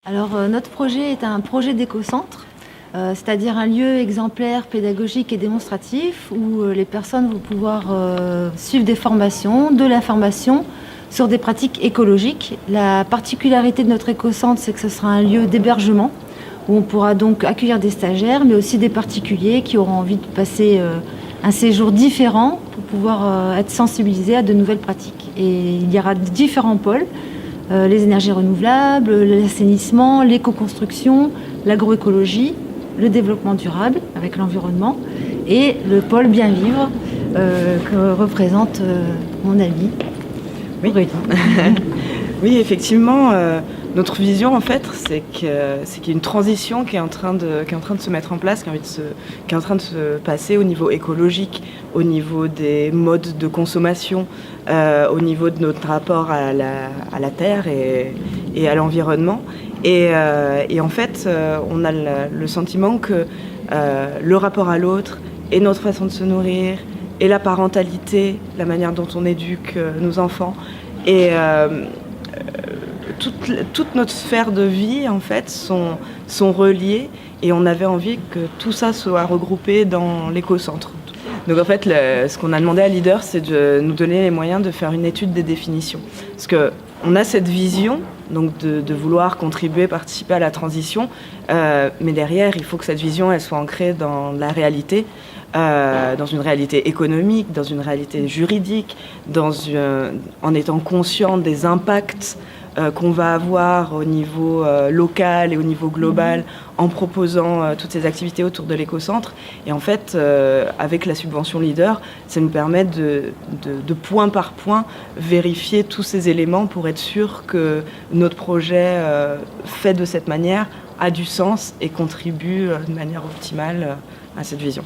Alors, notre projet est un projet d'éco-centre, c'est-à-dire un lieu exemplaire, pédagogique et démonstratif où les personnes vont pouvoir suivre des formations, de l'information sur des pratiques écologiques. La particularité de notre éco-centre, c'est que ce sera un lieu d'hébergement où on pourra donc accueillir des stagiaires, mais aussi des particuliers qui auront envie de passer un séjour différent pour pouvoir être sensibilisés à de nouvelles pratiques. Et il y aura différents pôles. Les énergies renouvelables, l'assainissement, l'éco-construction, l'agroécologie, le développement durable avec l'environnement et le pôle bien vivre que représente mon ami Aurélie. Oui, effectivement, notre vision en fait, c'est qu'il y a une transition qui est en train de se mettre en place, qui est en train de se passer au niveau écologique, au niveau des modes de consommation, au niveau de notre rapport à la terre et à l'environnement. Et en fait, on a le sentiment que le rapport à l'autre et notre façon de se nourrir et la parentalité, la manière dont on éduque nos enfants et toute notre sphère de vie en fait sont reliées, et on avait envie que tout ça soit regroupé dans l'éco-centre. Donc en fait, ce qu'on a demandé à Leader, c'est de nous donner les moyens de faire une étude des définitions. Parce qu'on a cette vision donc de vouloir contribuer, participer à la transition, mais derrière, il faut que cette vision elle soit ancrée dans la réalité, dans une réalité économique, dans une réalité juridique, en étant conscient des impacts qu'on va avoir au niveau local et au niveau global en proposant toutes ces activités autour de l'éco-centre. Et en fait, avec la subvention Leader, ça nous permet de point par point vérifier tous ces éléments pour être sûr que notre projet fait de cette manière a du sens et contribue de manière optimale à cette vision.